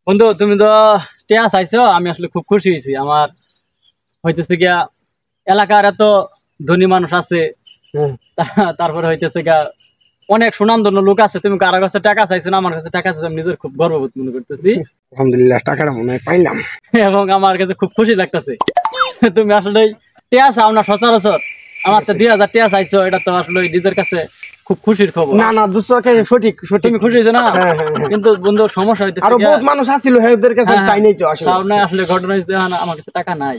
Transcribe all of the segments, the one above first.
বন্ধু তুমি তো টিয়া চাইছো, আমি আসলে খুব খুশি হয়েছি। আমার হইতেছে গিয়া এলাকার এত ধনী মানুষ আছে, তারপরে হইতেছে গিয়া অনেক সুনামধন্য লোক আছে। তুমি কারো কাছে টাকা চাইছো না, আমার কাছে টাকা চাইছো, আমি নিজের খুব গর্ববোধ মনে করতেছি। আলহামদুলিল্লাহ, টাকাটা মনে হয় পাইলাম এবং আমার কাছে খুব খুশি লাগতেছে। তুমি আসলে টিয়া চাও না সচরাচর, আমার তো 2000 টিয়া চাইছো, এটা তো আসলে নিজের কাছে খুব খুশির খবর। না না দোস্ত, সঠিক সঠিক, তুমি খুশি হয়েছো না? কিন্তু বন্ধু সমস্যা হইতেছে, আরো বহুত মানুষ আছিল, হেদের কাছে চাই নাই তো আসলে। তাও না, আসলে ঘটনা হইছে আমার কাছে টাকা নাই।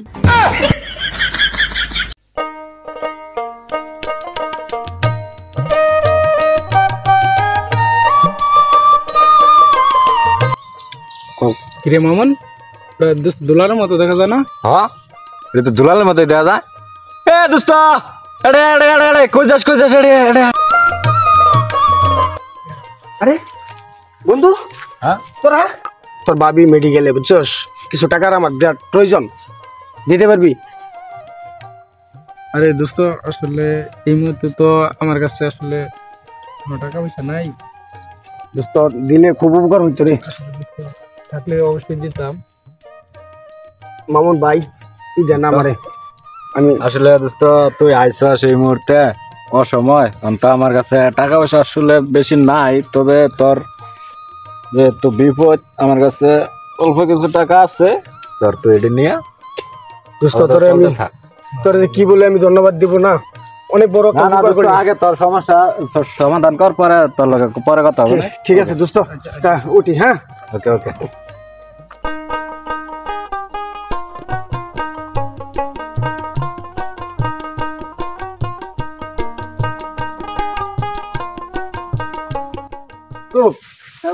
কিরে মামুন, দুলারের মতো দেখা যায় না? হ্যাঁ, এটা তো দুলালের মতো দেখা যায়। এ দোস্ত, এড়ে এড়ে এড়ে এড়ে কই যাস এড়ে এড়ে। আরে বন্ধু, হ্যাঁ তোর ভাবি মেডিকেলে, বুঝছস, কিছু টাকার আমার বিরাট প্রয়োজন, দিতে পারবি? আরে দোস্ত, আসলে এই মুহূর্তে তো আমার কাছে আসলে কোনো টাকা পয়সা নাই। দোস্ত দিলে খুব উপকার হইতো রে। থাকলে অবশ্যই দিতাম। মামুন ভাই, তুই দেন আমারে। আমি আসলে দোস্ত, তুই আইছস এই মুহূর্তে অসময়, তো আমার কাছে টাকা পয়সা আসলে বেশি নাই। তবে তোর যেহেতু বিপদ, আমার কাছে অল্প কিছু টাকা আছে, তোর তুই এটি নিয়ে দোস্ত তোরে আমি তোরে কি বলে আমি ধন্যবাদ দিব না, অনেক বড় আগে তোর সমস্যা সমাধান কর, পরে তোর লগে পরে কথা হবে। ঠিক আছে দোস্ত, উঠি। হ্যাঁ, ওকে ওকে।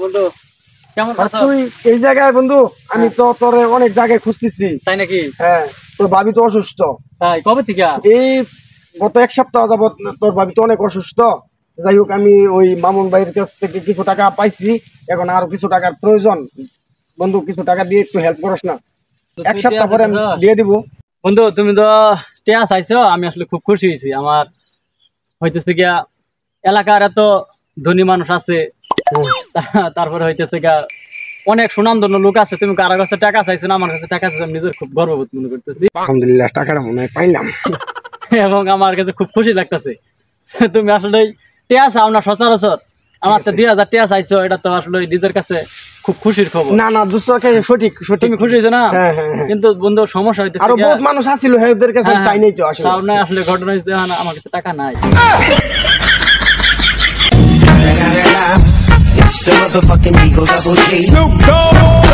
বন্ধু কেমন আছো? তুই এই জায়গায় বন্ধু, আমি তো তোরে অনেক জায়গায় খুঁজতেছি। তাই নাকি? হ্যাঁ, তোর ভাবি তো অসুস্থ। তাই কবে থেকে? এই গত এক সপ্তাহ যাবত তোর ভাবি তো অনেক অসুস্থ। যাই হোক, আমি ওই মামুন ভাইয়ের কাছ থেকে কিছু টাকা পাইছি, এখন আরো কিছু টাকার প্রয়োজন। বন্ধু, কিছু টাকা দিয়ে একটু হেল্প করিস না? এক সপ্তাহ পরে আমি দিয়ে দিব। বন্ধু তুমি তো টিয়া চাইছো, আমি আসলে খুব খুশি হয়েছি। আমার হইতেছে গিয়া এলাকার এত ধনী মানুষ আছে, তারপরে হইতেছে গিয়া অনেক সুনামধন্য লোক আছে। তুমি কারো কাছে টাকা চাইছো না, আমার কাছে টাকা চাইছো, আমি নিজের খুব গর্ববোধ মনে করতেছি। আলহামদুলিল্লাহ, টাকাটা মনে হয় পাইলাম এবং আমার কাছে খুব খুশি লাগতেছে। তুমি আসলে টিয়া চাও না সচরাচর, আমার তো 2000 টিয়া চাইছো, এটা তো আসলে নিজের কাছে খুব খুশির খবর। না না দোস্ত, সঠিক সঠিক, তুমি খুশি হয়েছো না? কিন্তু বন্ধু সমস্যা হইতেছে, আরো বহুত মানুষ আছিল, হেদের কাছে চাই নাই তো আসলে। তাও না, আসলে ঘটনা হইছে আমার কাছে টাকা নাই। It's the motherfucking Eagle Double G. Snoop Dogg.